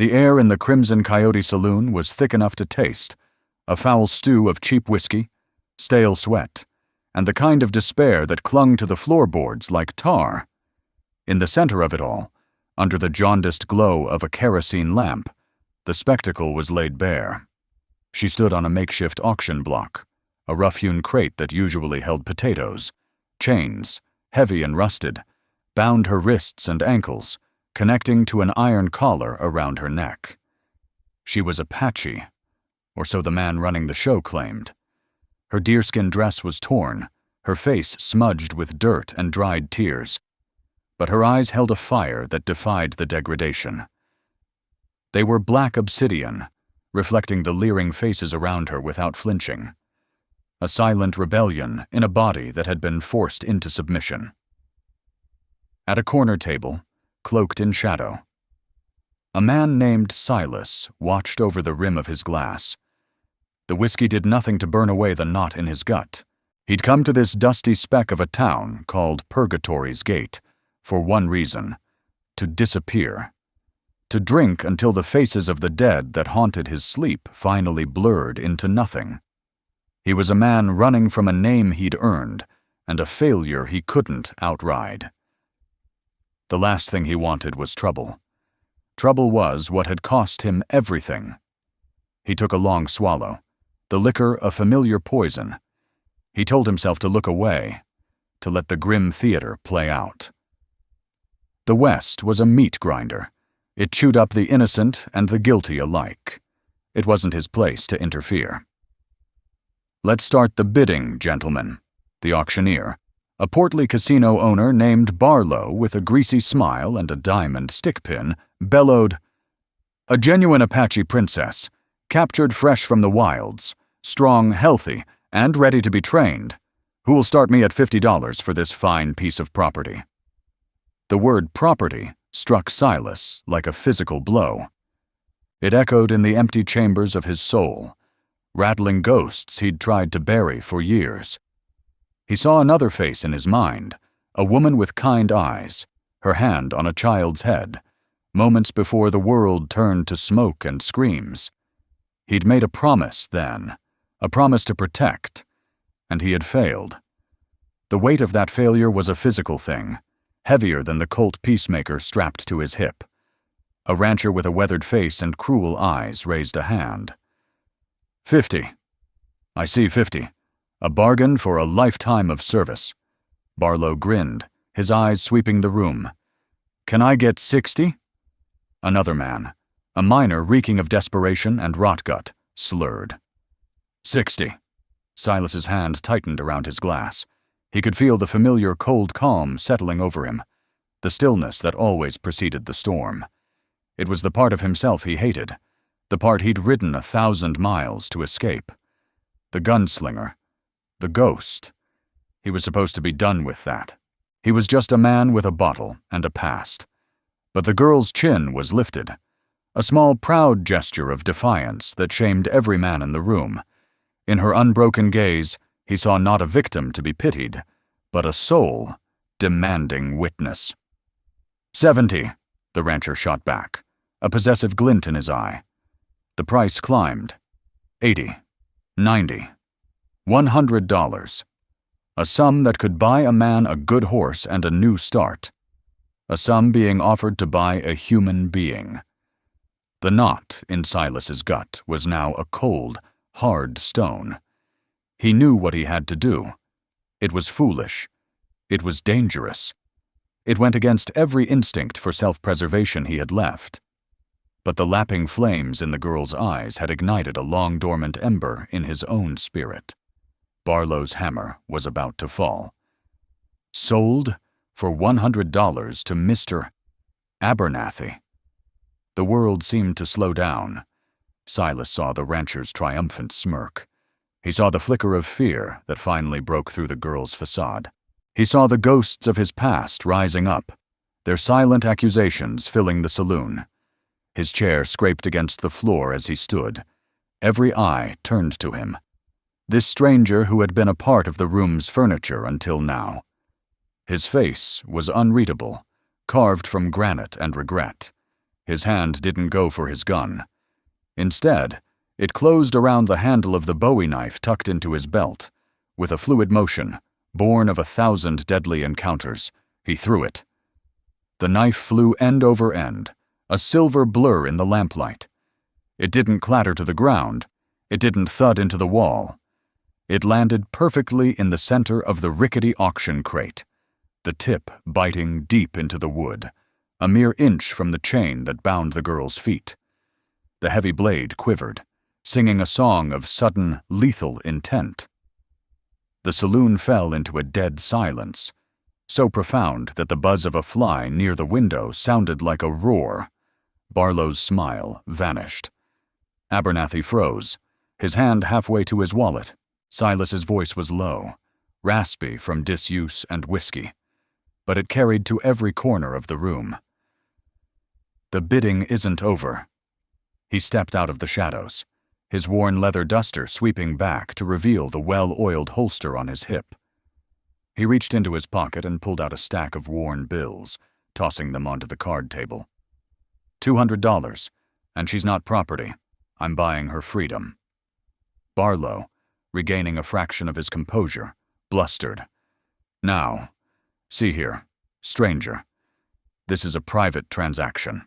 The air in the Crimson Coyote saloon was thick enough to taste, a foul stew of cheap whiskey, stale sweat, and the kind of despair that clung to the floorboards like tar. In the center of it all, under the jaundiced glow of a kerosene lamp, the spectacle was laid bare. She stood on a makeshift auction block, a rough-hewn crate that usually held potatoes. Chains, heavy and rusted, bound her wrists and ankles, connecting to an iron collar around her neck. She was Apache, or so the man running the show claimed. Her deerskin dress was torn, her face smudged with dirt and dried tears, but her eyes held a fire that defied the degradation. They were black obsidian, reflecting the leering faces around her without flinching. A silent rebellion in a body that had been forced into submission. At a corner table, cloaked in shadow, a man named Silas watched over the rim of his glass. The whiskey did nothing to burn away the knot in his gut. He'd come to this dusty speck of a town called Purgatory's Gate for one reason: to disappear. To drink until the faces of the dead that haunted his sleep finally blurred into nothing. He was a man running from a name he'd earned and a failure he couldn't outride. The last thing he wanted was trouble. Trouble was what had cost him everything. He took a long swallow, the liquor a familiar poison. He told himself to look away, to let the grim theater play out. The West was a meat grinder. It chewed up the innocent and the guilty alike. It wasn't his place to interfere. "Let's start the bidding, gentlemen," the auctioneer, a portly casino owner named Barlo with a greasy smile and a diamond stickpin, bellowed, "A genuine Apache princess, captured fresh from the wilds, strong, healthy, and ready to be trained. Who will start me at $50 for this fine piece of property?" The word property struck Silas like a physical blow. It echoed in the empty chambers of his soul, rattling ghosts he'd tried to bury for years. He saw another face in his mind, a woman with kind eyes, her hand on a child's head, moments before the world turned to smoke and screams. He'd made a promise then, a promise to protect, and he had failed. The weight of that failure was a physical thing, heavier than the Colt peacemaker strapped to his hip. A rancher with a weathered face and cruel eyes raised a hand. 50. I see 50. A bargain for a lifetime of service. Barlo grinned, his eyes sweeping the room. Can I get 60? Another man, a miner reeking of desperation and rotgut, slurred. 60. Silas's hand tightened around his glass. He could feel the familiar cold calm settling over him, the stillness that always preceded the storm. It was the part of himself he hated, the part he'd ridden 1,000 miles to escape. The gunslinger. The ghost. He was supposed to be done with that. He was just a man with a bottle and a past. But the girl's chin was lifted, a small proud gesture of defiance that shamed every man in the room. In her unbroken gaze, he saw not a victim to be pitied, but a soul demanding witness. 70, the rancher shot back, a possessive glint in his eye. The price climbed. 80, 90, $100. A sum that could buy a man a good horse and a new start. A sum being offered to buy a human being. The knot in Silas's gut was now a cold, hard stone. He knew what he had to do. It was foolish. It was dangerous. It went against every instinct for self-preservation he had left. But the lapping flames in the girl's eyes had ignited a long-dormant ember in his own spirit. Barlo's hammer was about to fall. Sold for $100 to Mr. Abernathy. The world seemed to slow down. Silas saw the rancher's triumphant smirk. He saw the flicker of fear that finally broke through the girl's facade. He saw the ghosts of his past rising up, their silent accusations filling the saloon. His chair scraped against the floor as he stood. Every eye turned to him. This stranger who had been a part of the room's furniture until now. His face was unreadable, carved from granite and regret. His hand didn't go for his gun. Instead, it closed around the handle of the Bowie knife tucked into his belt. With a fluid motion, born of 1,000 deadly encounters, he threw it. The knife flew end over end, a silver blur in the lamplight. It didn't clatter to the ground. It didn't thud into the wall. It landed perfectly in the center of the rickety auction crate, the tip biting deep into the wood, a mere inch from the chain that bound the girl's feet. The heavy blade quivered, singing a song of sudden, lethal intent. The saloon fell into a dead silence, so profound that the buzz of a fly near the window sounded like a roar. Barlow's smile vanished. Abernathy froze, his hand halfway to his wallet. Silas's voice was low, raspy from disuse and whiskey, but it carried to every corner of the room. The bidding isn't over. He stepped out of the shadows, his worn leather duster sweeping back to reveal the well-oiled holster on his hip. He reached into his pocket and pulled out a stack of worn bills, tossing them onto the card table. $200, and she's not property. I'm buying her freedom. Barlo, regaining a fraction of his composure, blustered. Now, see here, stranger. This is a private transaction.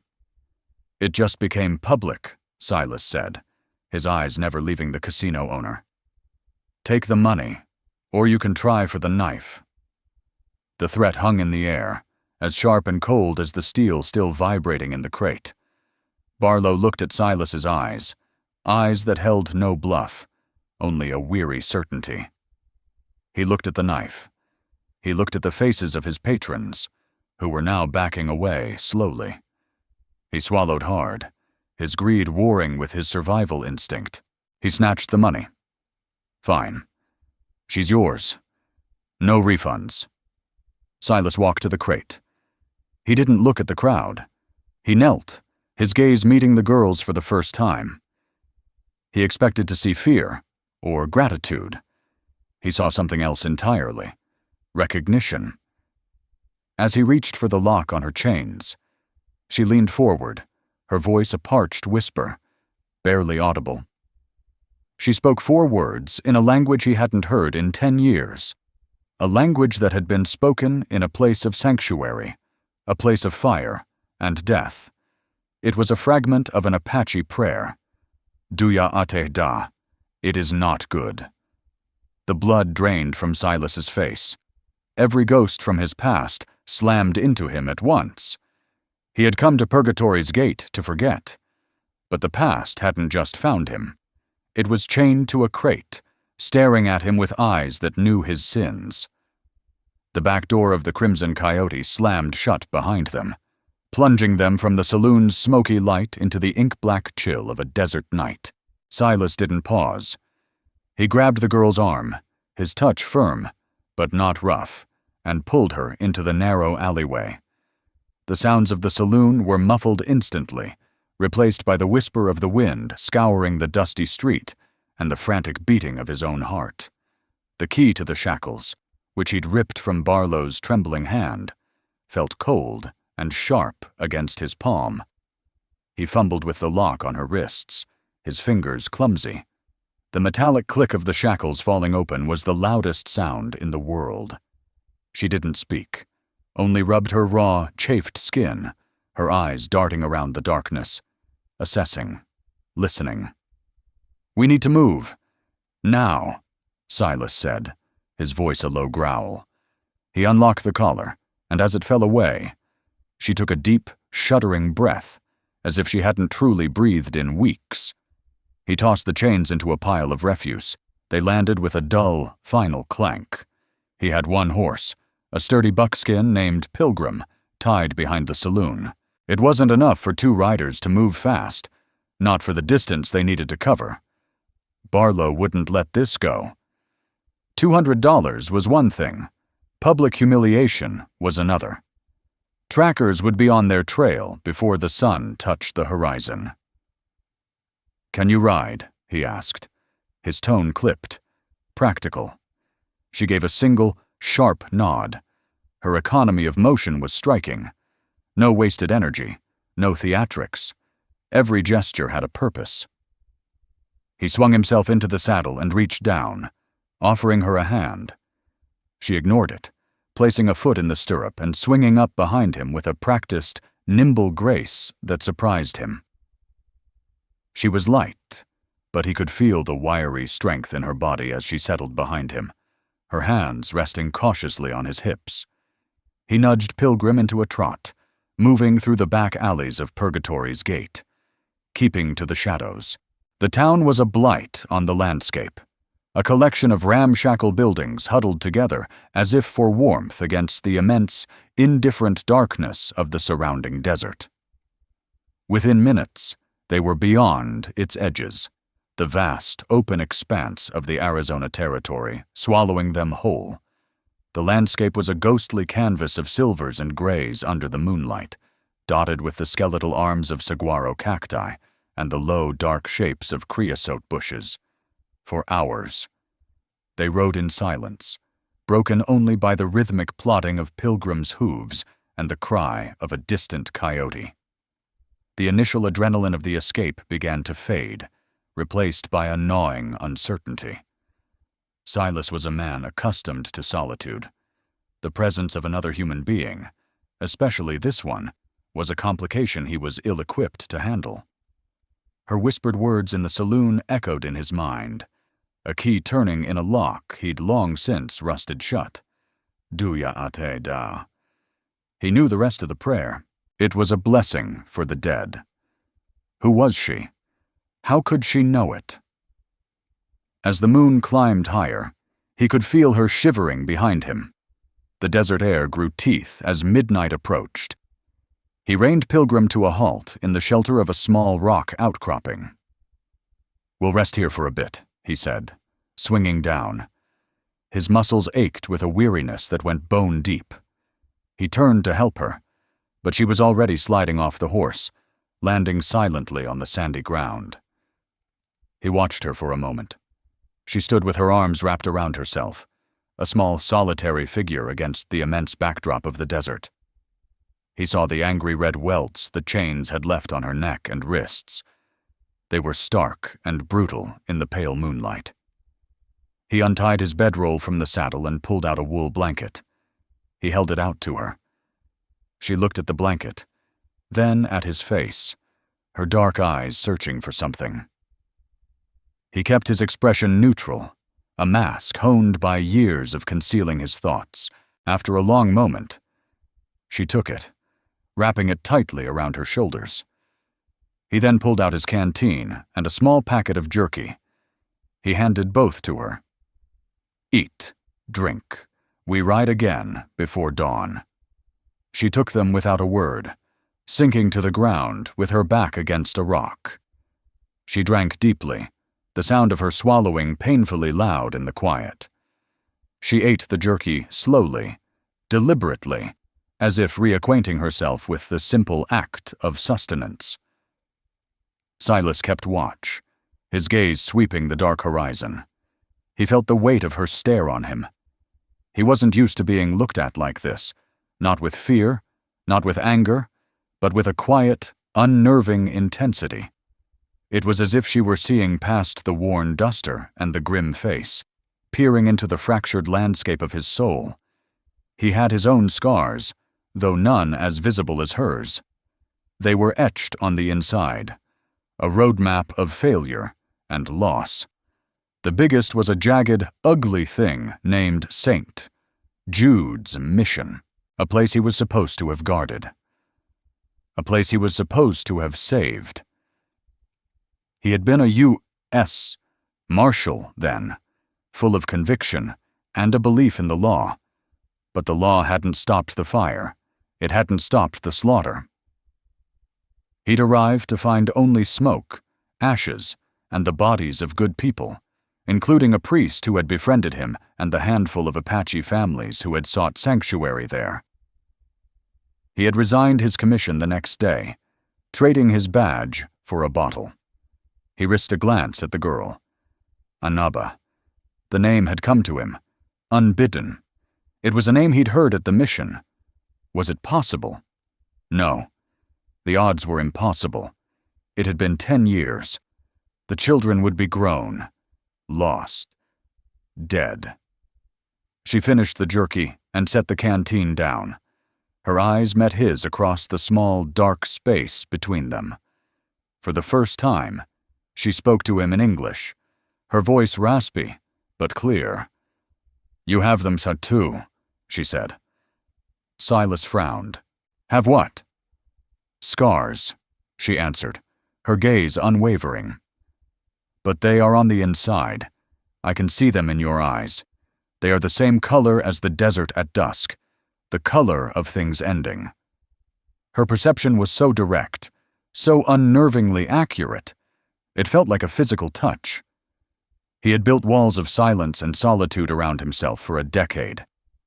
It just became public, Silas said, his eyes never leaving the casino owner. Take the money, or you can try for the knife. The threat hung in the air, as sharp and cold as the steel still vibrating in the crate. Barlo looked at Silas's eyes that held no bluff, only a weary certainty. He looked at the knife. He looked at the faces of his patrons, who were now backing away slowly. He swallowed hard, his greed warring with his survival instinct. He snatched the money. Fine. She's yours. No refunds. Silas walked to the crate. He didn't look at the crowd. He knelt, his gaze meeting the girls for the first time. He expected to see fear, or gratitude. He saw something else entirely. Recognition. As he reached for the lock on her chains, she leaned forward, her voice a parched whisper, barely audible. She spoke 4 words in a language he hadn't heard in 10 years, a language that had been spoken in a place of sanctuary, a place of fire and death. It was a fragment of an Apache prayer. Duya ate da. It is not good. The blood drained from Silas's face. Every ghost from his past slammed into him at once. He had come to Purgatory's gate to forget, but the past hadn't just found him. It was chained to a crate, staring at him with eyes that knew his sins. The back door of the Crimson Coyote slammed shut behind them, plunging them from the saloon's smoky light into the ink-black chill of a desert night. Silas didn't pause. He grabbed the girl's arm, his touch firm, but not rough, and pulled her into the narrow alleyway. The sounds of the saloon were muffled instantly, replaced by the whisper of the wind scouring the dusty street and the frantic beating of his own heart. The key to the shackles, which he'd ripped from Barlow's trembling hand, felt cold and sharp against his palm. He fumbled with the lock on her wrists, his fingers clumsy. The metallic click of the shackles falling open was the loudest sound in the world. She didn't speak, only rubbed her raw, chafed skin, her eyes darting around the darkness, assessing, listening. "We need to move. Now," Silas said, his voice a low growl. He unlocked the collar, and as it fell away, she took a deep, shuddering breath, as if she hadn't truly breathed in weeks. He tossed the chains into a pile of refuse. They landed with a dull, final clank. He had 1 horse, a sturdy buckskin named Pilgrim, tied behind the saloon. It wasn't enough for 2 riders to move fast, not for the distance they needed to cover. Barlo wouldn't let this go. $200 was one thing. Public humiliation was another. Trackers would be on their trail before the sun touched the horizon. "Can you ride?" he asked. His tone clipped, practical. She gave a single, sharp nod. Her economy of motion was striking. No wasted energy, No theatrics. Every gesture had a purpose. He swung himself into the saddle and reached down, offering her a hand. She ignored it, placing a foot in the stirrup and swinging up behind him with a practiced, nimble grace that surprised him. She was light, but he could feel the wiry strength in her body as she settled behind him, her hands resting cautiously on his hips. He nudged Pilgrim into a trot, moving through the back alleys of Purgatory's gate, keeping to the shadows. The town was a blight on the landscape, a collection of ramshackle buildings huddled together as if for warmth against the immense, indifferent darkness of the surrounding desert. Within minutes, they were beyond its edges, the vast, open expanse of the Arizona Territory swallowing them whole. The landscape was a ghostly canvas of silvers and grays under the moonlight, dotted with the skeletal arms of saguaro cacti and the low, dark shapes of creosote bushes. For hours, they rode in silence, broken only by the rhythmic plodding of Pilgrim's hooves and the cry of a distant coyote. The initial adrenaline of the escape began to fade, replaced by a gnawing uncertainty. Silas was a man accustomed to solitude. The presence of another human being, especially this one, was a complication he was ill-equipped to handle. Her whispered words in the saloon echoed in his mind, a key turning in a lock he'd long since rusted shut. Duya ate da. He knew the rest of the prayer. It was a blessing for the dead. Who was she? How could she know it? As the moon climbed higher, he could feel her shivering behind him. The desert air grew teeth as midnight approached. He reined Pilgrim to a halt in the shelter of a small rock outcropping. "We'll rest here for a bit," he said, swinging down. His muscles ached with a weariness that went bone deep. He turned to help her, but she was already sliding off the horse, landing silently on the sandy ground. He watched her for a moment. She stood with her arms wrapped around herself, a small solitary figure against the immense backdrop of the desert. He saw the angry red welts the chains had left on her neck and wrists. They were stark and brutal in the pale moonlight. He untied his bedroll from the saddle and pulled out a wool blanket. He held it out to her. She looked at the blanket, then at his face, her dark eyes searching for something. He kept his expression neutral, a mask honed by years of concealing his thoughts. After a long moment, she took it, wrapping it tightly around her shoulders. He then pulled out his canteen and a small packet of jerky. He handed both to her. "Eat, drink. We ride again before dawn." She took them without a word, sinking to the ground with her back against a rock. She drank deeply, the sound of her swallowing painfully loud in the quiet. She ate the jerky slowly, deliberately, as if reacquainting herself with the simple act of sustenance. Silas kept watch, his gaze sweeping the dark horizon. He felt the weight of her stare on him. He wasn't used to being looked at like this, not with fear, not with anger, but with a quiet, unnerving intensity. It was as if she were seeing past the worn duster and the grim face, peering into the fractured landscape of his soul. He had his own scars, though none as visible as hers. They were etched on the inside, a roadmap of failure and loss. The biggest was a jagged, ugly thing named Saint, Jude's mission, a place he was supposed to have guarded, a place he was supposed to have saved. He had been a U.S. Marshal then, full of conviction and a belief in the law, but the law hadn't stopped the fire. It hadn't stopped the slaughter. He'd arrived to find only smoke, ashes, and the bodies of good people, including a priest who had befriended him and the handful of Apache families who had sought sanctuary there. He had resigned his commission the next day, trading his badge for a bottle. He risked a glance at the girl. Anaba. The name had come to him, unbidden. It was a name he'd heard at the mission. Was it possible? No. The odds were impossible. It had been 10 years. The children would be grown, lost, dead. She finished the jerky and set the canteen down. Her eyes met his across the small, dark space between them. For the first time, she spoke to him in English, her voice raspy, but clear. "You have them, too," she said. Silas frowned. "Have what?" "Scars," she answered, her gaze unwavering. "But they are on the inside. I can see them in your eyes. They are the same color as the desert at dusk, the color of things ending." Her perception was so direct, so unnervingly accurate, it felt like a physical touch. He had built walls of silence and solitude around himself for a decade,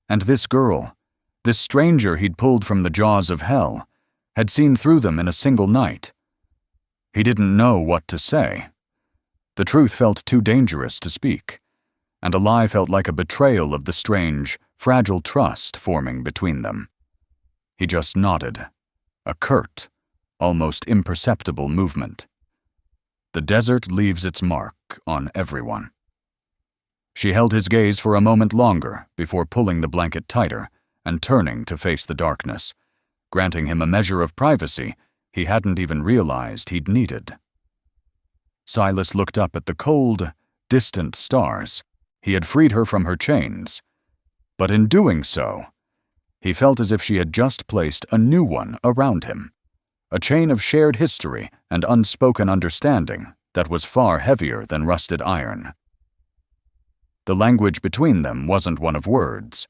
and this girl, this stranger he'd pulled from the jaws of hell, had seen through them in a single night. He didn't know what to say. The truth felt too dangerous to speak, and a lie felt like a betrayal of the strange, fragile trust forming between them. He just nodded, a curt, almost imperceptible movement. The desert leaves its mark on everyone. She held his gaze for a moment longer before pulling the blanket tighter and turning to face the darkness, granting him a measure of privacy he hadn't even realized he'd needed. Silas looked up at the cold, distant stars. He had freed her from her chains, but in doing so, he felt as if she had just placed a new one around him, a chain of shared history and unspoken understanding that was far heavier than rusted iron. The language between them wasn't one of words,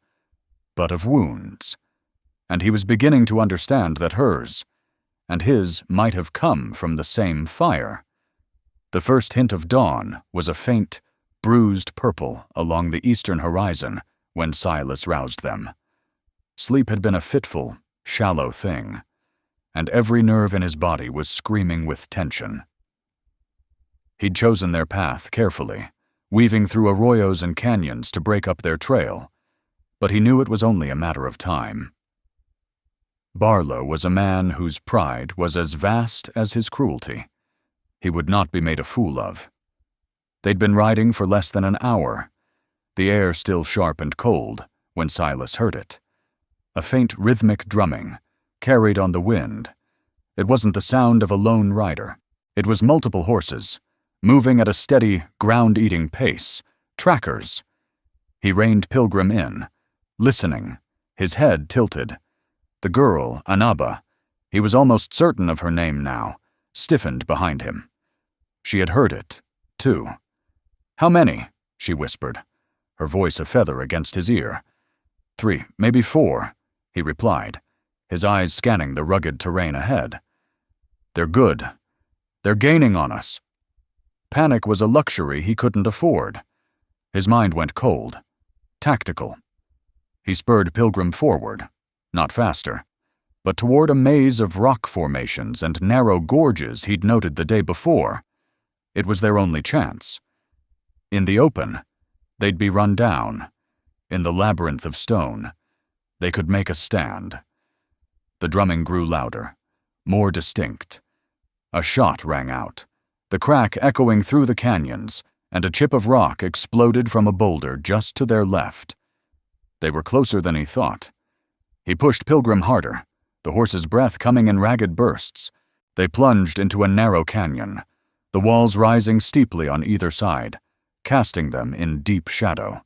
but of wounds, and he was beginning to understand that hers and his might have come from the same fire. The first hint of dawn was a faint, bruised purple along the eastern horizon when Silas roused them. Sleep had been a fitful, shallow thing, and every nerve in his body was screaming with tension. He'd chosen their path carefully, weaving through arroyos and canyons to break up their trail, but he knew it was only a matter of time. Barlo was a man whose pride was as vast as his cruelty. He would not be made a fool of. They'd been riding for less than an hour, the air still sharp and cold, when Silas heard it. A faint rhythmic drumming, carried on the wind. It wasn't the sound of a lone rider. It was multiple horses, moving at a steady, ground-eating pace, trackers. He reined Pilgrim in, listening, his head tilted. The girl, Anaba, he was almost certain of her name now, stiffened behind him. She had heard it, too. "How many?" she whispered, her voice a feather against his ear. "3, maybe 4, he replied, his eyes scanning the rugged terrain ahead. "They're good. They're gaining on us." Panic was a luxury he couldn't afford. His mind went cold, tactical. He spurred Pilgrim forward, not faster, but toward a maze of rock formations and narrow gorges he'd noted the day before. It was their only chance. In the open, they'd be run down. In the labyrinth of stone, they could make a stand. The drumming grew louder, more distinct. A shot rang out, the crack echoing through the canyons, and a chip of rock exploded from a boulder just to their left. They were closer than he thought. He pushed Pilgrim harder, the horse's breath coming in ragged bursts. They plunged into a narrow canyon, the walls rising steeply on either side, casting them in deep shadow.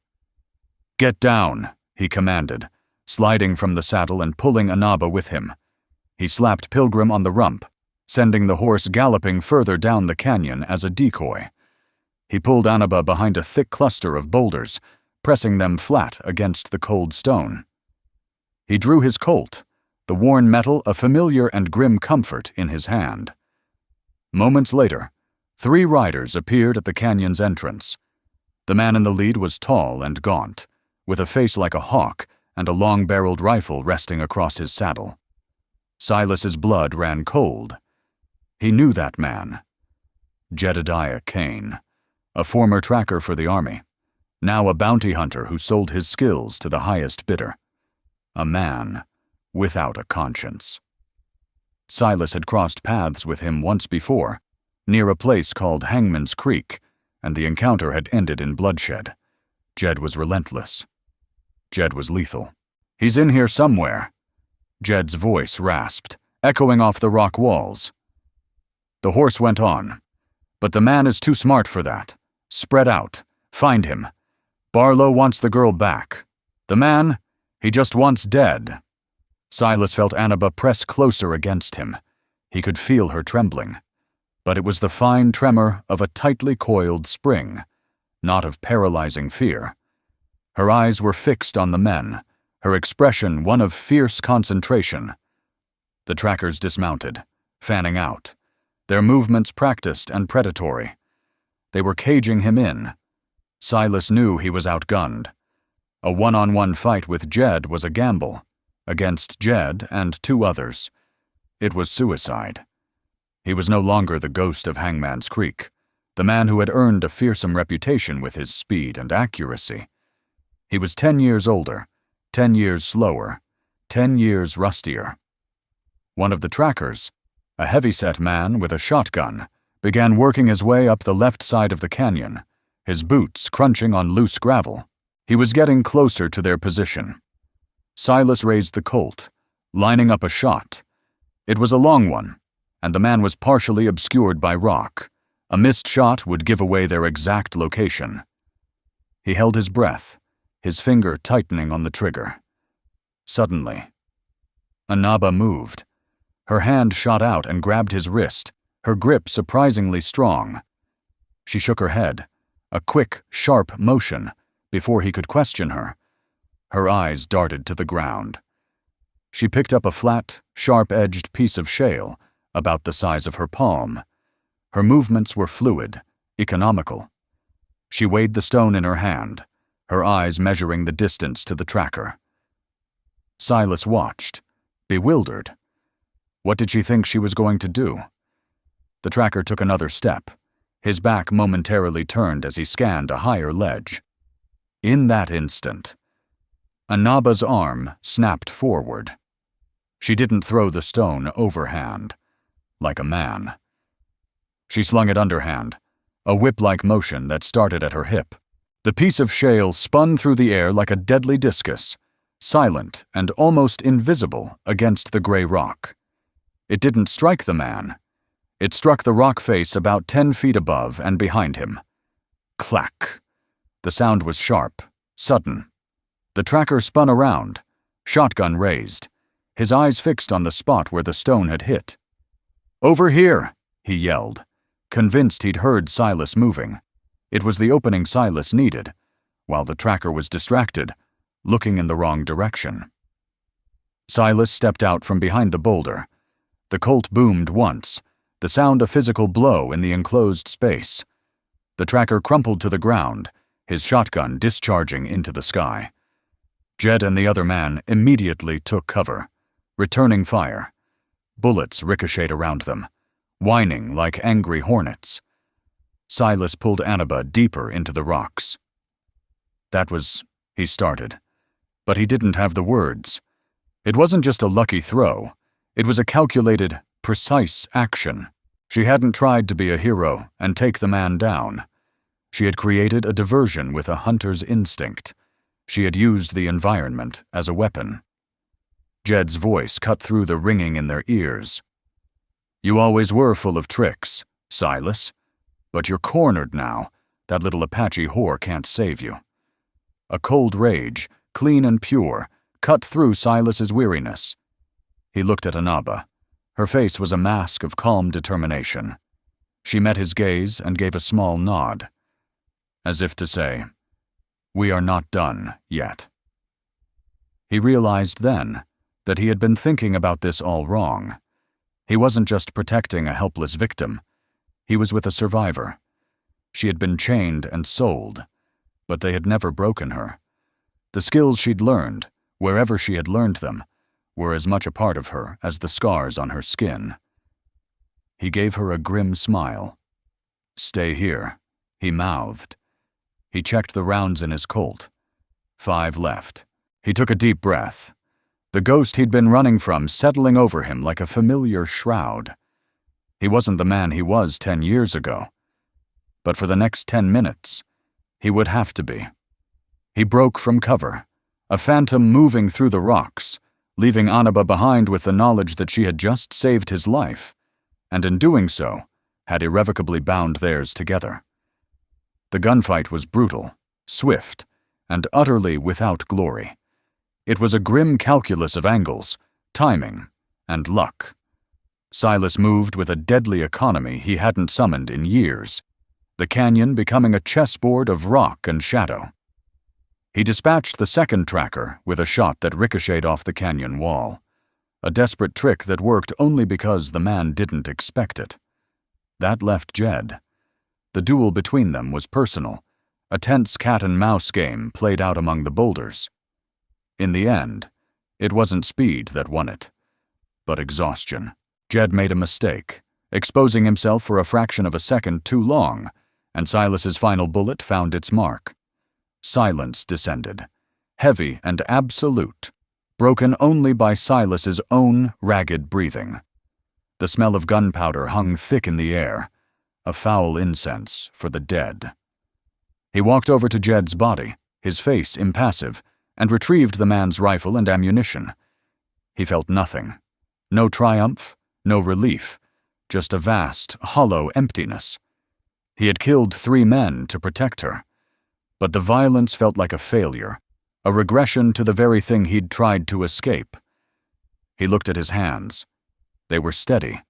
"Get down," he commanded, sliding from the saddle and pulling Anaba with him. He slapped Pilgrim on the rump, sending the horse galloping further down the canyon as a decoy. He pulled Anaba behind a thick cluster of boulders, pressing them flat against the cold stone. He drew his Colt, the worn metal a familiar and grim comfort in his hand. Moments later, 3 riders appeared at the canyon's entrance. The man in the lead was tall and gaunt, with a face like a hawk and a long-barreled rifle resting across his saddle. Silas's blood ran cold. He knew that man. Jedediah Kane, a former tracker for the army, now a bounty hunter who sold his skills to the highest bidder. A man without a conscience. Silas had crossed paths with him once before, near a place called Hangman's Creek, and the encounter had ended in bloodshed. Jed was relentless. Jed was lethal. "He's in here somewhere." Jed's voice rasped, echoing off the rock walls. The horse went on. "But the man is too smart for that. Spread out. Find him. Barlo wants the girl back. The man, he just wants dead." Silas felt Anaba press closer against him. He could feel her trembling. But it was the fine tremor of a tightly coiled spring, not of paralyzing fear. Her eyes were fixed on the men, her expression one of fierce concentration. The trackers dismounted, fanning out, their movements practiced and predatory. They were caging him in. Silas knew he was outgunned. A one-on-one fight with Jed was a gamble, against Jed and 2 others. It was suicide. He was no longer the ghost of Hangman's Creek, the man who had earned a fearsome reputation with his speed and accuracy. He was 10 years older, 10 years slower, 10 years rustier. One of the trackers, a heavy-set man with a shotgun, began working his way up the left side of the canyon, his boots crunching on loose gravel. He was getting closer to their position. Silas raised the Colt, lining up a shot. It was a long one, and the man was partially obscured by rock. A missed shot would give away their exact location. He held his breath, his finger tightening on the trigger. Suddenly, Anaba moved. Her hand shot out and grabbed his wrist, her grip surprisingly strong. She shook her head, a quick, sharp motion, before he could question her. Her eyes darted to the ground. She picked up a flat, sharp-edged piece of shale, about the size of her palm. Her movements were fluid, economical. She weighed the stone in her hand, her eyes measuring the distance to the tracker. Silas watched, bewildered. What did she think she was going to do? The tracker took another step, his back momentarily turned as he scanned a higher ledge. In that instant, Anaba's arm snapped forward. She didn't throw the stone overhand, like a man. She slung it underhand, a whip-like motion that started at her hip. The piece of shale spun through the air like a deadly discus, silent and almost invisible against the gray rock. It didn't strike the man. It struck the rock face about 10 feet above and behind him. Clack. The sound was sharp, sudden. The tracker spun around, shotgun raised, his eyes fixed on the spot where the stone had hit. "Over here!" he yelled, convinced he'd heard Silas moving. It was the opening Silas needed, while the tracker was distracted, looking in the wrong direction. Silas stepped out from behind the boulder. The Colt boomed once, the sound a physical blow in the enclosed space. The tracker crumpled to the ground, his shotgun discharging into the sky. Jed and the other man immediately took cover, returning fire. Bullets ricocheted around them, whining like angry hornets. Silas pulled Anaba deeper into the rocks. He started. But he didn't have the words. It wasn't just a lucky throw. It was a calculated, precise action. She hadn't tried to be a hero and take the man down. She had created a diversion with a hunter's instinct. She had used the environment as a weapon. Jed's voice cut through the ringing in their ears. "You always were full of tricks, Silas. But you're cornered now. That little Apache whore can't save you." A cold rage, clean and pure, cut through Silas's weariness. He looked at Anaba. Her face was a mask of calm determination. She met his gaze and gave a small nod, as if to say, "We are not done yet." He realized then that he had been thinking about this all wrong. He wasn't just protecting a helpless victim. He was with a survivor. She had been chained and sold, but they had never broken her. The skills she'd learned, wherever she had learned them, were as much a part of her as the scars on her skin. He gave her a grim smile. "Stay here," he mouthed. He checked the rounds in his Colt. 5 left. He took a deep breath. the ghost he'd been running from settling over him like a familiar shroud. He wasn't the man he was 10 years ago. But for the next 10 minutes, he would have to be. He broke from cover, a phantom moving through the rocks, leaving Anaba behind with the knowledge that she had just saved his life, and in doing so, had irrevocably bound theirs together. The gunfight was brutal, swift, and utterly without glory. It was a grim calculus of angles, timing, and luck. Silas moved with a deadly economy he hadn't summoned in years, the canyon becoming a chessboard of rock and shadow. He dispatched the second tracker with a shot that ricocheted off the canyon wall, a desperate trick that worked only because the man didn't expect it. That left Jed. The duel between them was personal, a tense cat-and-mouse game played out among the boulders. In the end, it wasn't speed that won it, but exhaustion. Jed made a mistake, exposing himself for a fraction of a second too long, and Silas's final bullet found its mark. Silence descended, heavy and absolute, broken only by Silas's own ragged breathing. The smell of gunpowder hung thick in the air, a foul incense for the dead. He walked over to Jed's body, his face impassive, and retrieved the man's rifle and ammunition. He felt nothing. No triumph, no relief, just a vast, hollow emptiness. He had killed 3 men to protect her, but the violence felt like a failure, a regression to the very thing he'd tried to escape. He looked at his hands. They were steady,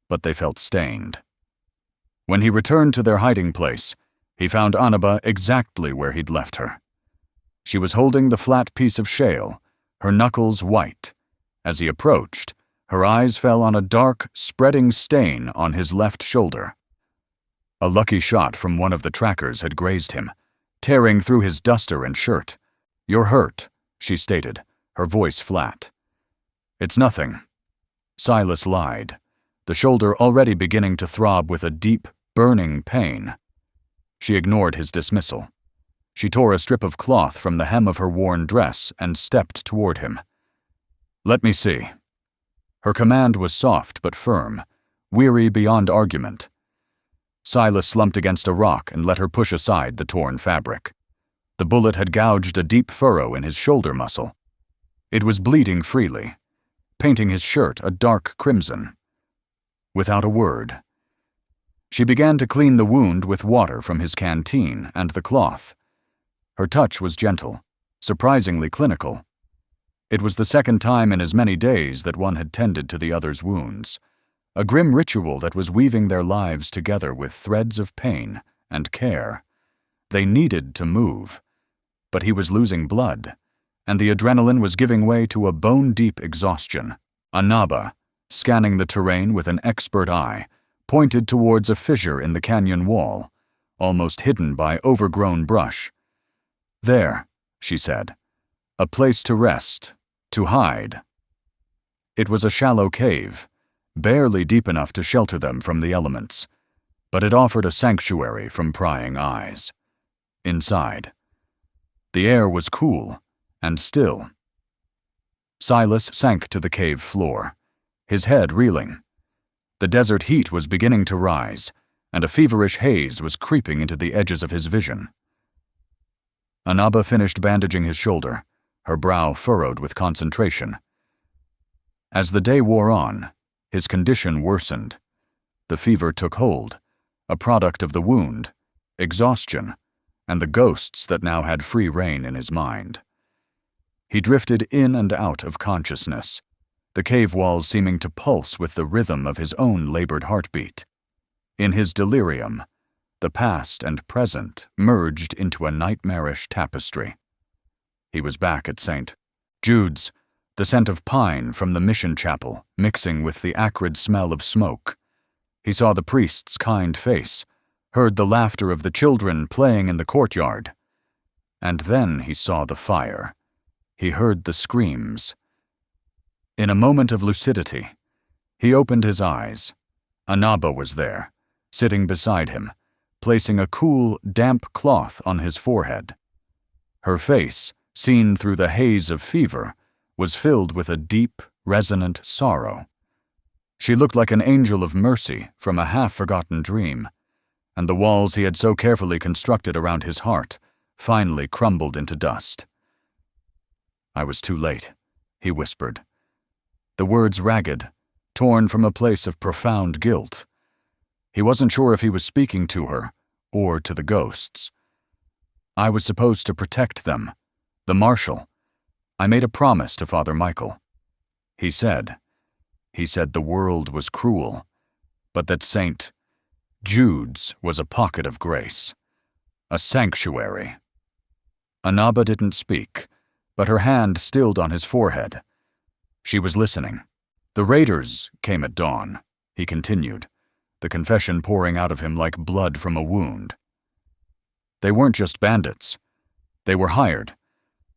but they felt stained. When he returned to their hiding place, he found Anaba exactly where he'd left her. She was holding the flat piece of shale, her knuckles white. As he approached, her eyes fell on a dark, spreading stain on his left shoulder. A lucky shot from one of the trackers had grazed him, tearing through his duster and shirt. "You're hurt," she stated, her voice flat. "It's nothing." Silas lied, the shoulder already beginning to throb with a deep, burning pain. She ignored his dismissal. She tore a strip of cloth from the hem of her worn dress and stepped toward him. "Let me see." Her command was soft but firm, weary beyond argument. Silas slumped against a rock and let her push aside the torn fabric. The bullet had gouged a deep furrow in his shoulder muscle. It was bleeding freely, painting his shirt a dark crimson. Without a word, she began to clean the wound with water from his canteen and the cloth. Her touch was gentle, surprisingly clinical. It was the second time in as many days that one had tended to the other's wounds, a grim ritual that was weaving their lives together with threads of pain and care. They needed to move, but he was losing blood, and the adrenaline was giving way to a bone-deep exhaustion. Anaba, scanning the terrain with an expert eye, pointed towards a fissure in the canyon wall, almost hidden by overgrown brush. "There," she said, "a place to rest, to hide." It was a shallow cave, barely deep enough to shelter them from the elements, but it offered a sanctuary from prying eyes. Inside, the air was cool and still. Silas sank to the cave floor, his head reeling. The desert heat was beginning to rise, and a feverish haze was creeping into the edges of his vision. Anaba finished bandaging his shoulder, her brow furrowed with concentration. As the day wore on, his condition worsened. The fever took hold, a product of the wound, exhaustion, and the ghosts that now had free rein in his mind. He drifted in and out of consciousness, the cave walls seeming to pulse with the rhythm of his own labored heartbeat. In his delirium, the past and present merged into a nightmarish tapestry. He was back at St. Jude's, the scent of pine from the mission chapel mixing with the acrid smell of smoke. He saw the priest's kind face, heard the laughter of the children playing in the courtyard. And then he saw the fire. He heard the screams. In a moment of lucidity, he opened his eyes. Anaba was there, sitting beside him, placing a cool, damp cloth on his forehead. Her face, seen through the haze of fever, was filled with a deep, resonant sorrow. She looked like an angel of mercy from a half-forgotten dream, and the walls he had so carefully constructed around his heart finally crumbled into dust. "I was too late," he whispered, the words ragged, torn from a place of profound guilt. He wasn't sure if he was speaking to her or to the ghosts. "I was supposed to protect them, the marshal. I made a promise to Father Michael. He said the world was cruel, but that St. Jude's was a pocket of grace, a sanctuary." Anaba didn't speak, but her hand stilled on his forehead. She was listening. "The raiders came at dawn," he continued, the confession pouring out of him like blood from a wound. "They weren't just bandits. They were hired.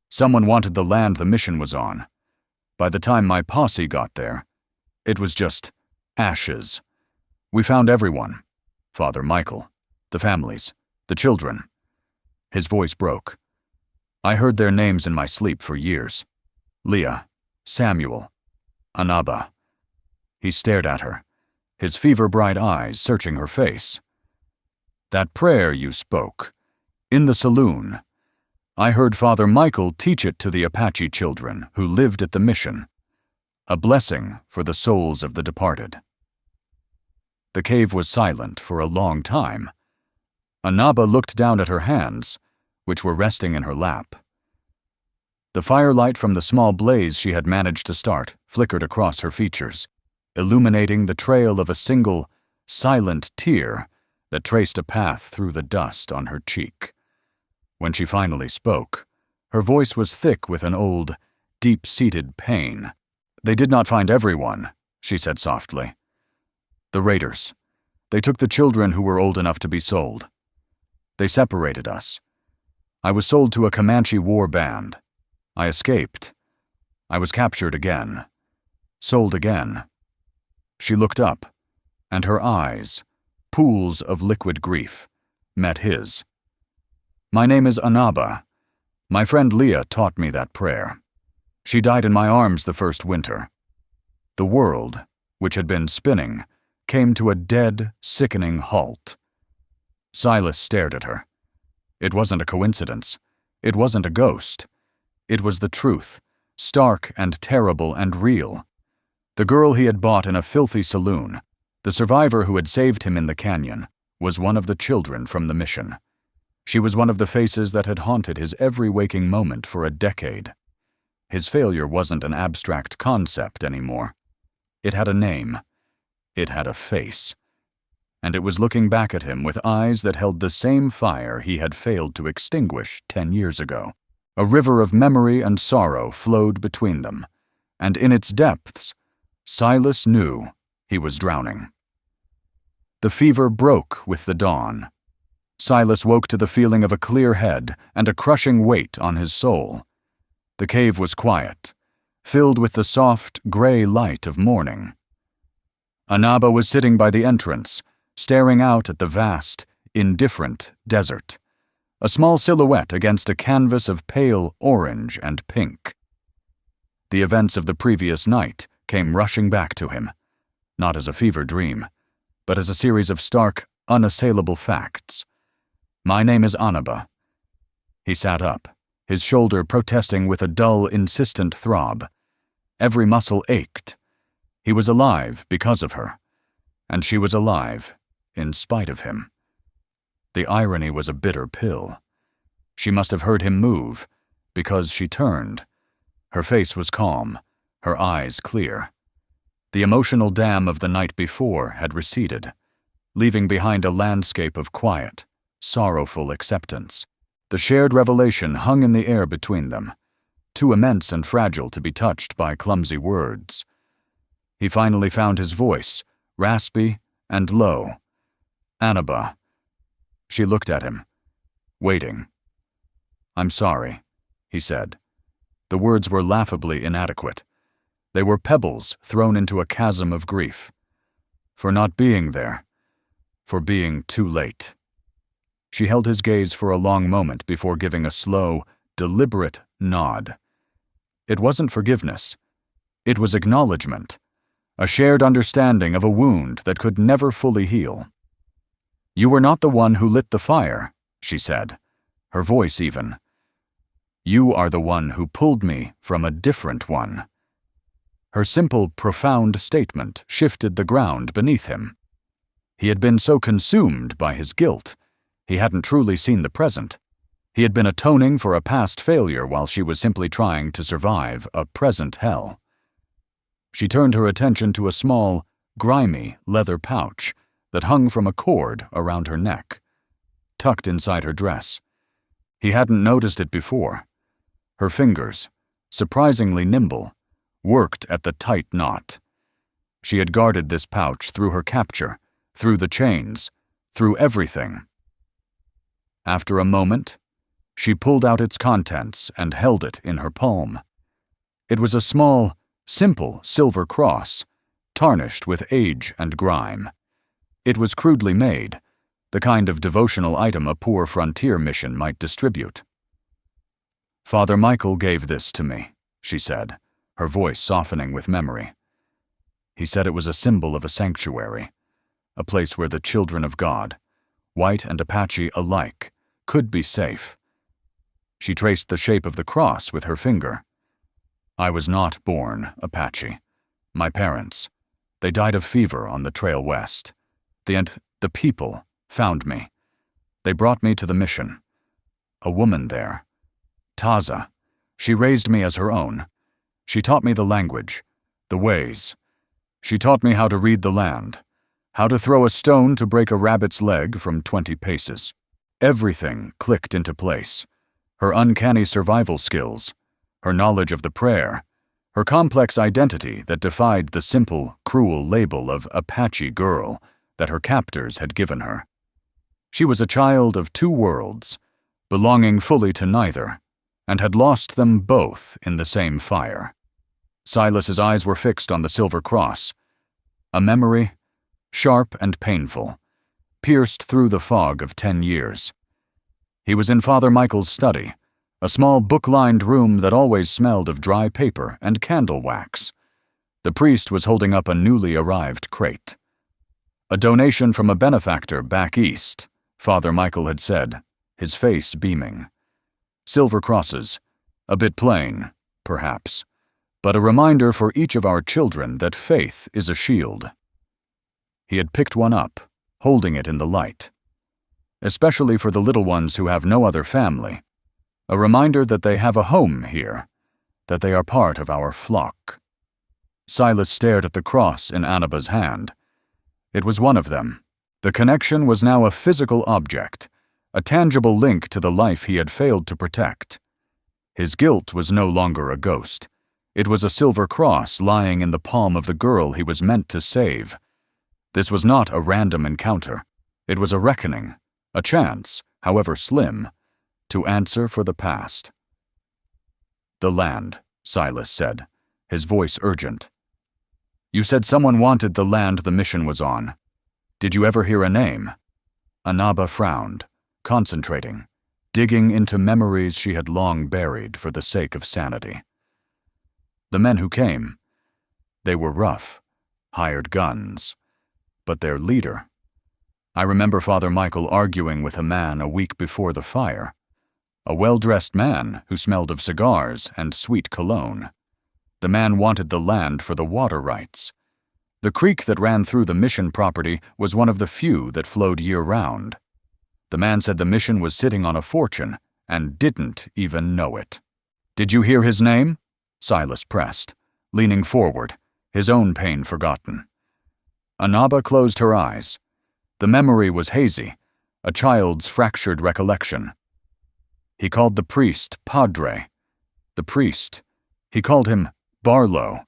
Someone wanted the land the mission was on. By the time my posse got there, it was just ashes. We found everyone. Father Michael, the families, the children." His voice broke. "I heard their names in my sleep for years. Leah, Samuel, Anaba." He stared at her, his fever-bright eyes searching her face. "That prayer you spoke, in the saloon, I heard Father Michael teach it to the Apache children who lived at the mission. A blessing for the souls of the departed." The cave was silent for a long time. Anaba looked down at her hands, which were resting in her lap. The firelight from the small blaze she had managed to start flickered across her features, illuminating the trail of a single, silent tear that traced a path through the dust on her cheek. When she finally spoke, her voice was thick with an old, deep-seated pain. "They did not find everyone," she said softly. "The raiders. They took the children who were old enough to be sold. They separated us. I was sold to a Comanche war band. I escaped. I was captured again. Sold again." She looked up, and her eyes, pools of liquid grief, met his. "My name is Anaba. My friend Leah taught me that prayer. She died in my arms the first winter. The world, which had been spinning, came to a dead, sickening halt." Silas stared at her. It wasn't a coincidence. It wasn't a ghost. It was the truth, stark and terrible and real. The girl he had bought in a filthy saloon, the survivor who had saved him in the canyon, was one of the children from the mission. She was one of the faces that had haunted his every waking moment for a decade. His failure wasn't an abstract concept anymore. It had a name. It had a face. And it was looking back at him with eyes that held the same fire he had failed to extinguish 10 years ago. A river of memory and sorrow flowed between them, and in its depths, Silas knew he was drowning. The fever broke with the dawn. Silas woke to the feeling of a clear head and a crushing weight on his soul. The cave was quiet, filled with the soft, gray light of morning. Anaba was sitting by the entrance, staring out at the vast, indifferent desert, a small silhouette against a canvas of pale orange and pink. The events of the previous night came rushing back to him, not as a fever dream, but as a series of stark, unassailable facts. "My name is Anaba." He sat up, his shoulder protesting with a dull, insistent throb. Every muscle ached. He was alive because of her, and she was alive in spite of him. The irony was a bitter pill. She must have heard him move, because she turned. Her face was calm, her eyes clear. The emotional dam of the night before had receded, leaving behind a landscape of quiet, sorrowful acceptance. The shared revelation hung in the air between them, too immense and fragile to be touched by clumsy words. He finally found his voice, raspy and low. "Anaba." She looked at him, waiting. "I'm sorry," he said. The words were laughably inadequate. They were pebbles thrown into a chasm of grief. For not being there. For being too late. She held his gaze for a long moment before giving a slow, deliberate nod. It wasn't forgiveness. It was acknowledgement, a shared understanding of a wound that could never fully heal. "You were not the one who lit the fire," she said, her voice even. "You are the one who pulled me from a different one." Her simple, profound statement shifted the ground beneath him. He had been so consumed by his guilt, he hadn't truly seen the present. He had been atoning for a past failure while she was simply trying to survive a present hell. She turned her attention to a small, grimy leather pouch that hung from a cord around her neck, tucked inside her dress. He hadn't noticed it before. Her fingers, surprisingly nimble, worked at the tight knot. She had guarded this pouch through her capture, through the chains, through everything. After a moment, she pulled out its contents and held it in her palm. It was a small, simple silver cross, tarnished with age and grime. It was crudely made, the kind of devotional item a poor frontier mission might distribute. "Father Michael gave this to me," she said, her voice softening with memory. "He said it was a symbol of a sanctuary, a place where the children of God, white and Apache alike, could be safe." She traced the shape of the cross with her finger. "I was not born Apache. My parents, they died of fever on the trail west. The people found me. They brought me to the mission. A woman there, Taza, she raised me as her own. She taught me the language, the ways. She taught me how to read the land, how to throw a stone to break a rabbit's leg from 20 paces. Everything clicked into place. Her uncanny survival skills, her knowledge of the prayer, her complex identity that defied the simple, cruel label of Apache girl that her captors had given her. She was a child of two worlds, belonging fully to neither, and had lost them both in the same fire. Silas's eyes were fixed on the silver cross, a memory, sharp and painful, pierced through the fog of 10 years. He was in Father Michael's study, a small book-lined room that always smelled of dry paper and candle wax. The priest was holding up a newly arrived crate. A donation from a benefactor back east, Father Michael had said, his face beaming. Silver crosses, a bit plain, perhaps, but a reminder for each of our children that faith is a shield. He had picked one up, holding it in the light. Especially for the little ones who have no other family, a reminder that they have a home here, that they are part of our flock. Silas stared at the cross in Anaba's hand. It was one of them. The connection was now a physical object, a tangible link to the life he had failed to protect. His guilt was no longer a ghost. It was a silver cross lying in the palm of the girl he was meant to save. This was not a random encounter. It was a reckoning, a chance, however slim, to answer for the past. "The land," Silas said, his voice urgent. "You said someone wanted the land the mission was on. Did you ever hear a name?" Anaba frowned, concentrating, digging into memories she had long buried for the sake of sanity. "The men who came, they were rough, hired guns, but their leader. I remember Father Michael arguing with a man a week before the fire, a well-dressed man who smelled of cigars and sweet cologne. The man wanted the land for the water rights. The creek that ran through the mission property was one of the few that flowed year-round. The man said the mission was sitting on a fortune and didn't even know it." "Did you hear his name?" Silas pressed, leaning forward, his own pain forgotten. Anaba closed her eyes. The memory was hazy, a child's fractured recollection. "He called the priest Padre. The priest, he called him Barlo."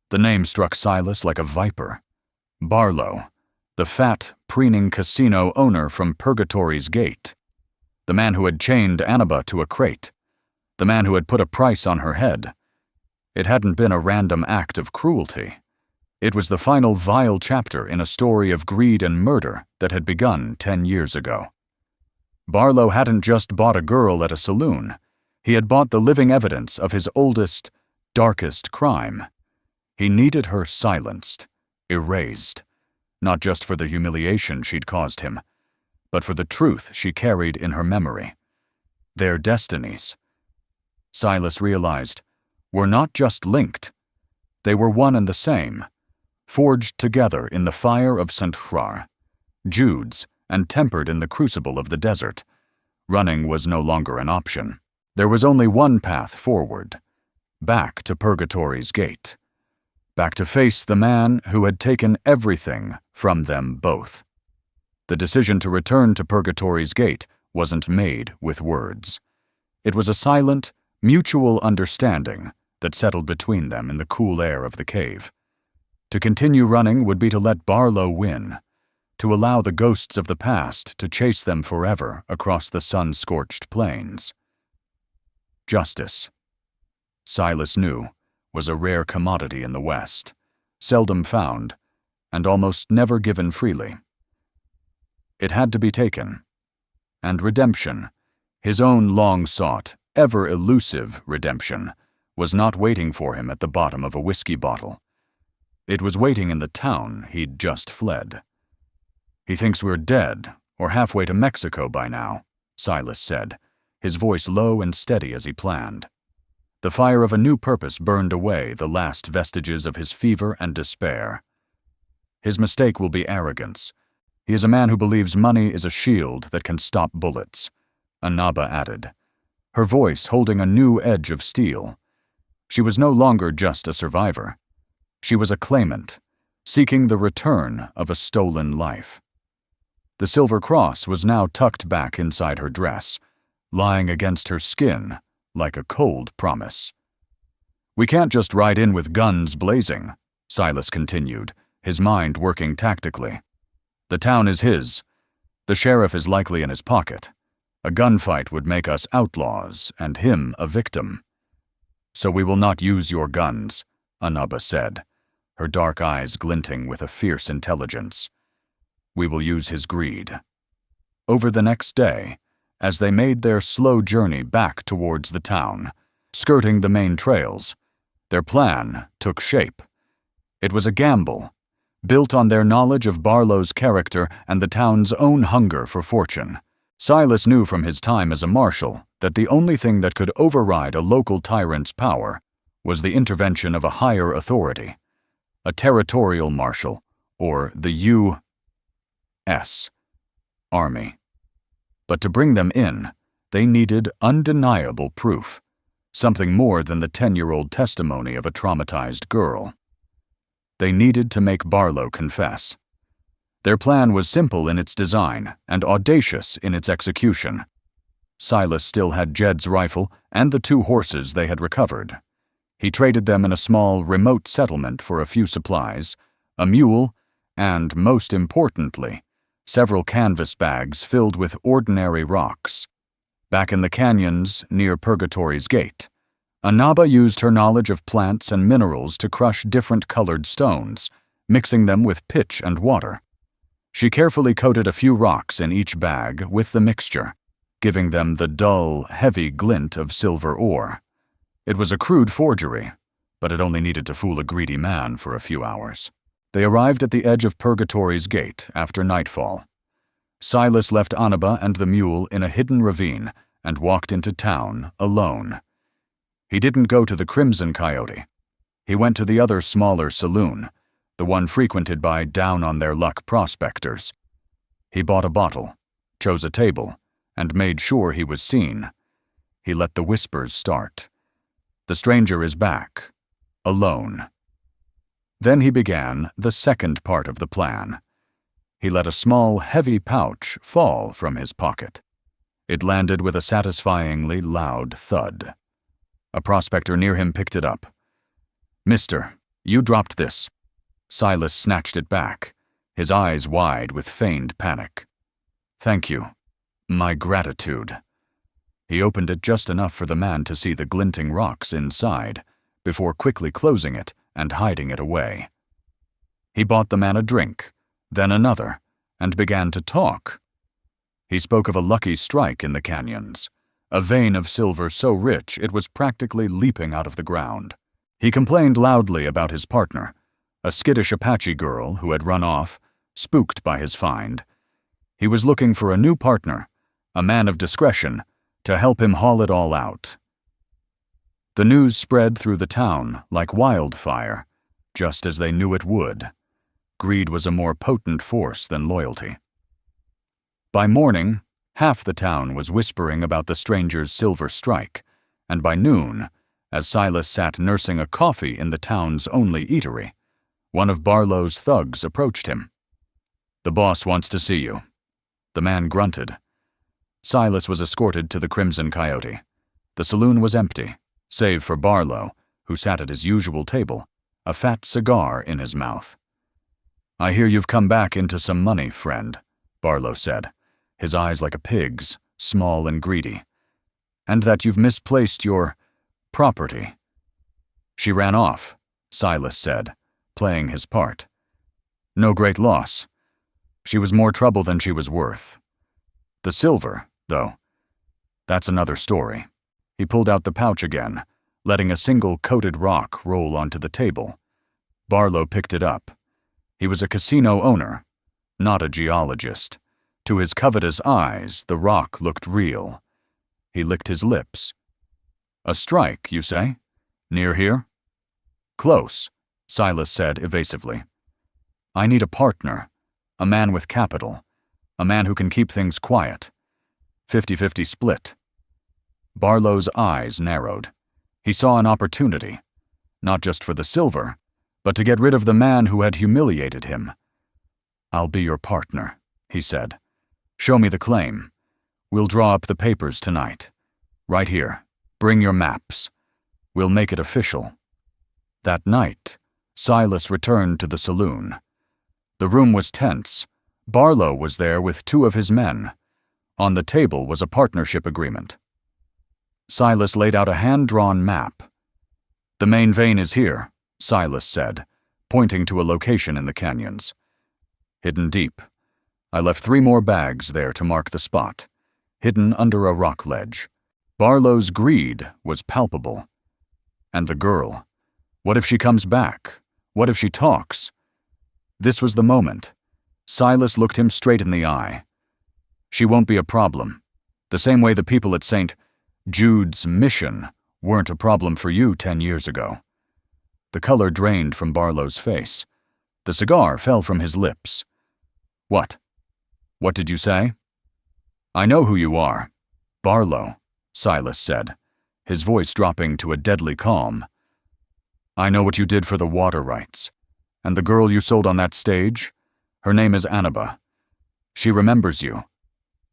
The name struck Silas like a viper. Barlo, the fat, preening casino owner from Purgatory's gate. The man who had chained Anaba to a crate. The man who had put a price on her head. It hadn't been a random act of cruelty. It was the final vile chapter in a story of greed and murder that had begun 10 years ago. Barlo hadn't just bought a girl at a saloon. He had bought the living evidence of his oldest, darkest crime. He needed her silenced, erased, not just for the humiliation she'd caused him, but for the truth she carried in her memory. Their destinies, Silas realized, were not just linked. They were one and the same, forged together in the fire of Saint-Frare, Jude's, and tempered in the crucible of the desert. Running was no longer an option. There was only one path forward, back to Purgatory's gate, back to face the man who had taken everything from them both. The decision to return to Purgatory's gate wasn't made with words. It was a silent, mutual understanding that settled between them in the cool air of the cave. To continue running would be to let Barlo win, to allow the ghosts of the past to chase them forever across the sun-scorched plains. Justice, Silas knew, was a rare commodity in the West, seldom found, and almost never given freely. It had to be taken. And redemption, his own long-sought, ever-elusive redemption, was not waiting for him at the bottom of a whiskey bottle. It was waiting in the town he'd just fled. "He thinks we're dead, or halfway to Mexico by now," Silas said, his voice low and steady as he planned. The fire of a new purpose burned away the last vestiges of his fever and despair. "His mistake will be arrogance. He is a man who believes money is a shield that can stop bullets," Anaba added, her voice holding a new edge of steel. She was no longer just a survivor. She was a claimant, seeking the return of a stolen life. The silver cross was now tucked back inside her dress, lying against her skin like a cold promise. "We can't just ride in with guns blazing," Silas continued, his mind working tactically. "The town is his. The sheriff is likely in his pocket. A gunfight would make us outlaws and him a victim." "So we will not use your guns," Anaba said, her dark eyes glinting with a fierce intelligence. "We will use his greed." Over the next day, as they made their slow journey back towards the town, skirting the main trails, their plan took shape. It was a gamble, built on their knowledge of Barlo's character and the town's own hunger for fortune. Silas knew from his time as a marshal that the only thing that could override a local tyrant's power was the intervention of a higher authority, a territorial marshal, or the U.S. Army. But to bring them in, they needed undeniable proof, something more than the 10-year-old testimony of a traumatized girl. They needed to make Barlo confess. Their plan was simple in its design and audacious in its execution. Silas still had Jed's rifle and the 2 horses they had recovered. He traded them in a small, remote settlement for a few supplies, a mule, and, most importantly, several canvas bags filled with ordinary rocks. Back in the canyons near Purgatory's gate, Anaba used her knowledge of plants and minerals to crush different colored stones, mixing them with pitch and water. She carefully coated a few rocks in each bag with the mixture, giving them the dull, heavy glint of silver ore. It was a crude forgery, but it only needed to fool a greedy man for a few hours. They arrived at the edge of Purgatory's gate after nightfall. Silas left Anaba and the mule in a hidden ravine and walked into town alone. He didn't go to the Crimson Coyote. He went to the other smaller saloon, the one frequented by down-on-their-luck prospectors. He bought a bottle, chose a table, and made sure he was seen. He let the whispers start. The stranger is back, alone. Then he began the second part of the plan. He let a small, heavy pouch fall from his pocket. It landed with a satisfyingly loud thud. A prospector near him picked it up. "Mister, you dropped this." Silas snatched it back, his eyes wide with feigned panic. "Thank you. My gratitude." He opened it just enough for the man to see the glinting rocks inside, before quickly closing it and hiding it away. He bought the man a drink, then another, and began to talk. He spoke of a lucky strike in the canyons, a vein of silver so rich it was practically leaping out of the ground. He complained loudly about his partner, a skittish Apache girl who had run off, spooked by his find. He was looking for a new partner, a man of discretion, to help him haul it all out. The news spread through the town like wildfire, just as they knew it would. Greed was a more potent force than loyalty. By morning, half the town was whispering about the stranger's silver strike, and by noon, as Silas sat nursing a coffee in the town's only eatery, one of Barlo's thugs approached him. "The boss wants to see you." The man grunted. Silas was escorted to the Crimson Coyote. The saloon was empty, save for Barlo, who sat at his usual table, a fat cigar in his mouth. "I hear you've come back into some money, friend," Barlo said, his eyes like a pig's, small and greedy. "And that you've misplaced your property." "She ran off," Silas said, playing his part. "No great loss. She was more trouble than she was worth. The silver, though, that's another story." He pulled out the pouch again, letting a single coated rock roll onto the table. Barlo picked it up. He was a casino owner, not a geologist. To his covetous eyes, the rock looked real. He licked his lips. "A strike, you say? Near here?" "Close," Silas said evasively. "I need a partner, a man with capital, a man who can keep things quiet. 50-50 split." Barlo's eyes narrowed. He saw an opportunity, not just for the silver, but to get rid of the man who had humiliated him. "I'll be your partner," he said. "Show me the claim. We'll draw up the papers tonight. Right here. Bring your maps. We'll make it official." That night, Silas returned to the saloon. The room was tense. Barlo was there with two of his men. On the table was a partnership agreement. Silas laid out a hand-drawn map. "The main vein is here," Silas said, pointing to a location in the canyons. "Hidden deep. I left 3 more bags there to mark the spot, hidden under a rock ledge." Barlo's greed was palpable. And the girl. What if she comes back? What if she talks? This was the moment. Silas looked him straight in the eye. "She won't be a problem. The same way the people at St. Jude's Mission weren't a problem for you 10 years ago." The color drained from Barlo's face. The cigar fell from his lips. "What? What did you say?" "I know who you are. Barlo," Silas said, his voice dropping to a deadly calm. "I know what you did for the water rights. And the girl you sold on that stage? Her name is Anaba. She remembers you."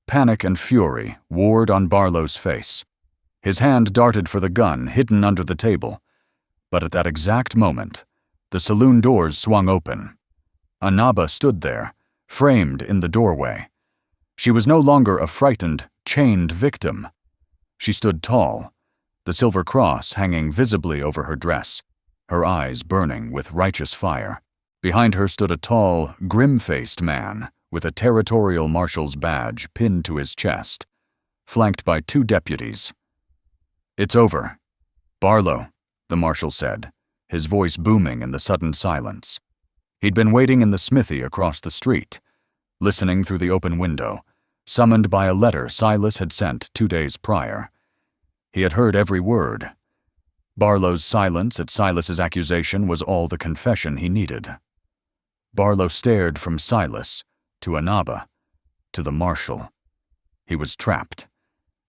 Panic and fury warred on Barlo's face. His hand darted for the gun hidden under the table. But at that exact moment, the saloon doors swung open. Anaba stood there, framed in the doorway. She was no longer a frightened, chained victim. She stood tall, the silver cross hanging visibly over her dress, her eyes burning with righteous fire. Behind her stood a tall, grim-faced man with a territorial marshal's badge pinned to his chest, flanked by 2 deputies. "It's over. Barlo," the marshal said, his voice booming in the sudden silence. He'd been waiting in the smithy across the street, listening through the open window, summoned by a letter Silas had sent 2 days prior. He had heard every word. Barlo's silence at Silas's accusation was all the confession he needed. Barlo stared from Silas to Anaba, to the marshal. He was trapped.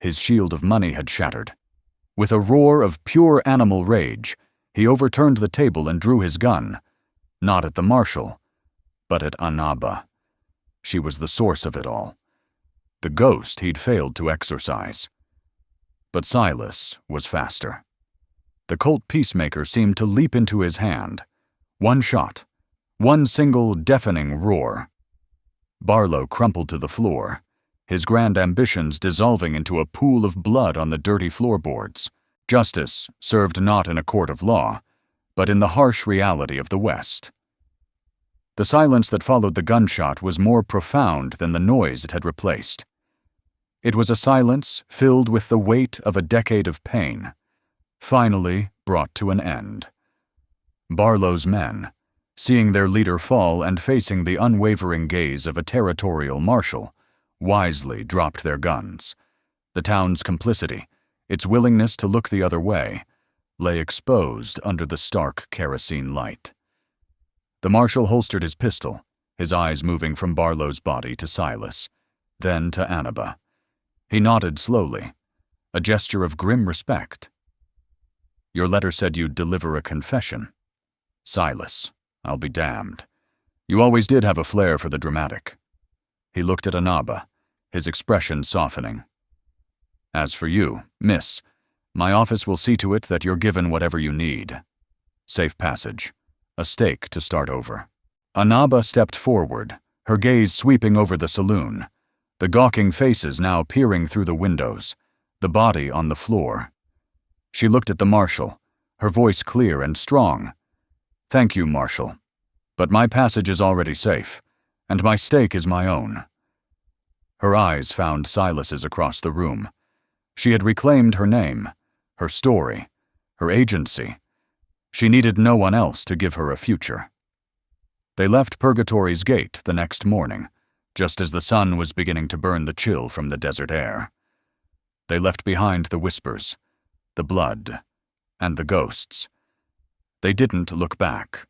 His shield of money had shattered. With a roar of pure animal rage, he overturned the table and drew his gun, not at the marshal, but at Anaba. She was the source of it all, the ghost he'd failed to exorcise. But Silas was faster. The Colt Peacemaker seemed to leap into his hand. One shot, one single deafening roar. Barlo crumpled to the floor, his grand ambitions dissolving into a pool of blood on the dirty floorboards. Justice served not in a court of law, but in the harsh reality of the West. The silence that followed the gunshot was more profound than the noise it had replaced. It was a silence filled with the weight of a decade of pain, finally brought to an end. Barlo's men, seeing their leader fall and facing the unwavering gaze of a territorial marshal, wisely dropped their guns. The town's complicity, its willingness to look the other way, lay exposed under the stark kerosene light. The marshal holstered his pistol, his eyes moving from Barlo's body to Silas, then to Anaba. He nodded slowly, a gesture of grim respect. "Your letter said you'd deliver a confession. Silas, I'll be damned. You always did have a flair for the dramatic." He looked at Anaba, his expression softening. "As for you, miss, my office will see to it that you're given whatever you need. Safe passage. A stake to start over." Anaba stepped forward, her gaze sweeping over the saloon, the gawking faces now peering through the windows, the body on the floor. She looked at the marshal, her voice clear and strong. "Thank you, Marshal, but my passage is already safe, and my stake is my own." Her eyes found Silas's across the room. She had reclaimed her name, her story, her agency. She needed no one else to give her a future. They left Purgatory's gate the next morning, just as the sun was beginning to burn the chill from the desert air. They left behind the whispers, the blood, and the ghosts. They didn't look back.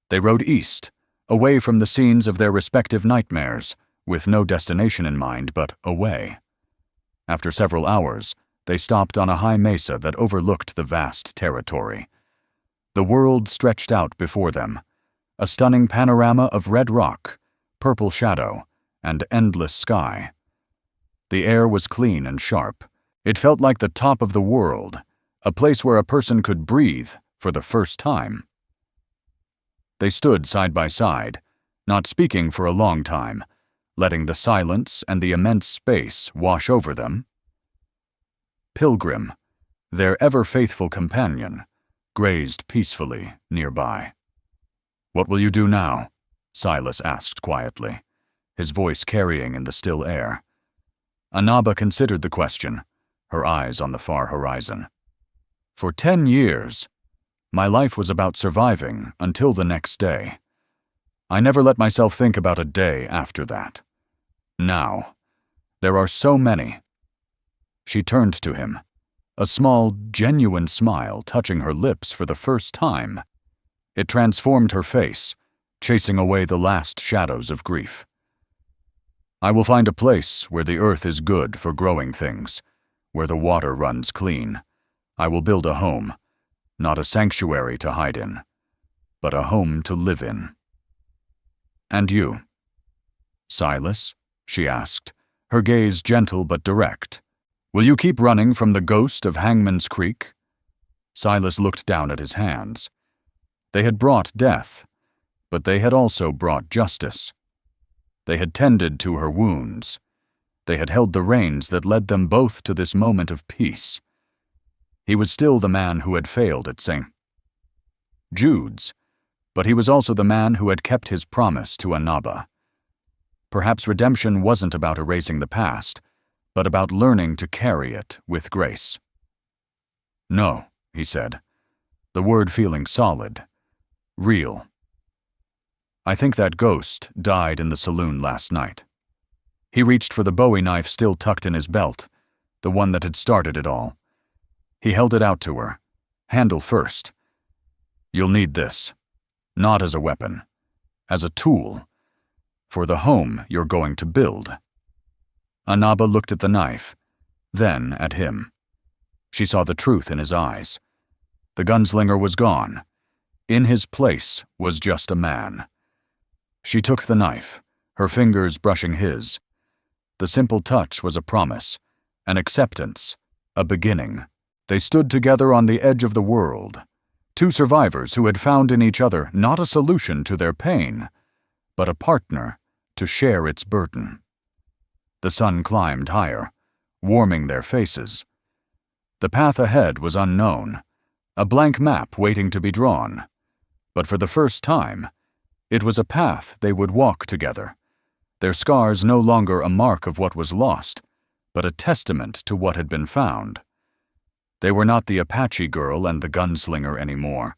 They rode east, away from the scenes of their respective nightmares, with no destination in mind but away. After several hours, they stopped on a high mesa that overlooked the vast territory. The world stretched out before them, a stunning panorama of red rock, purple shadow, and endless sky. The air was clean and sharp. It felt like the top of the world, a place where a person could breathe for the first time. They stood side by side, not speaking for a long time, letting the silence and the immense space wash over them. Pilgrim, their ever-faithful companion, grazed peacefully nearby. "What will you do now?" Silas asked quietly, his voice carrying in the still air. Anaba considered the question, her eyes on the far horizon. "For 10 years, my life was about surviving until the next day. I never let myself think about a day after that. Now, there are so many." She turned to him, a small, genuine smile touching her lips for the first time. It transformed her face, chasing away the last shadows of grief. "I will find a place where the earth is good for growing things, where the water runs clean. I will build a home, not a sanctuary to hide in, but a home to live in." "And you?" "Silas?" she asked, her gaze gentle but direct. "Will you keep running from the ghost of Hangman's Creek?" Silas looked down at his hands. They had brought death, but they had also brought justice. They had tended to her wounds. They had held the reins that led them both to this moment of peace. He was still the man who had failed at St. Jude's, but he was also the man who had kept his promise to Anaba. Perhaps redemption wasn't about erasing the past, but about learning to carry it with grace. "No," he said, the word feeling solid, real. "I think that ghost died in the saloon last night." He reached for the Bowie knife still tucked in his belt, the one that had started it all. He held it out to her, handle first. "You'll need this, not as a weapon, as a tool, for the home you're going to build." Anaba looked at the knife, then at him. She saw the truth in his eyes. The gunslinger was gone. In his place was just a man. She took the knife, her fingers brushing his. The simple touch was a promise, an acceptance, a beginning. They stood together on the edge of the world, two survivors who had found in each other not a solution to their pain, but a partner to share its burden. The sun climbed higher, warming their faces. The path ahead was unknown, a blank map waiting to be drawn. But for the first time, it was a path they would walk together, their scars no longer a mark of what was lost, but a testament to what had been found. They were not the Apache girl and the gunslinger anymore.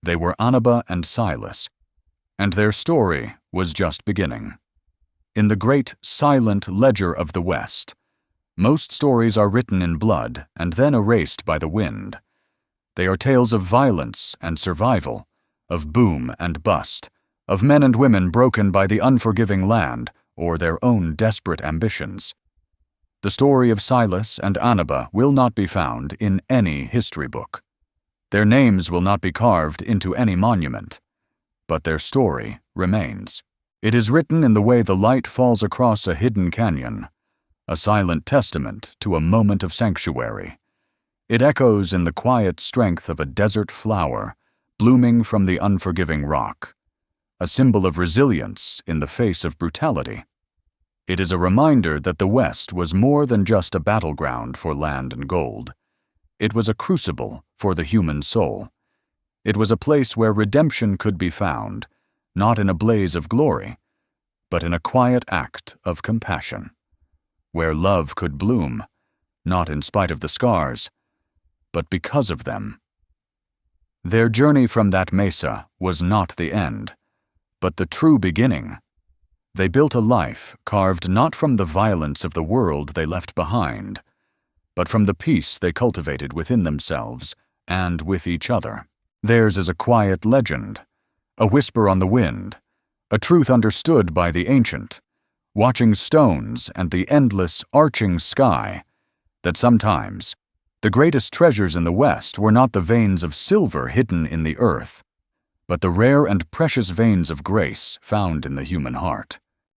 They were Anaba and Silas, and their story was just beginning. In the great silent ledger of the West, most stories are written in blood and then erased by the wind. They are tales of violence and survival, of boom and bust, of men and women broken by the unforgiving land or their own desperate ambitions. The story of Silas and Anaba will not be found in any history book. Their names will not be carved into any monument, but their story remains. It is written in the way the light falls across a hidden canyon, a silent testament to a moment of sanctuary. It echoes in the quiet strength of a desert flower blooming from the unforgiving rock, a symbol of resilience in the face of brutality. It is a reminder that the West was more than just a battleground for land and gold. It was a crucible for the human soul. It was a place where redemption could be found, not in a blaze of glory, but in a quiet act of compassion. Where love could bloom, not in spite of the scars, but because of them. Their journey from that mesa was not the end, but the true beginning. They built a life carved not from the violence of the world they left behind, but from the peace they cultivated within themselves and with each other. Theirs is a quiet legend, a whisper on the wind, a truth understood by the ancient, watching stones and the endless, arching sky, that sometimes the greatest treasures in the West were not the veins of silver hidden in the earth, but the rare and precious veins of grace found in the human heart.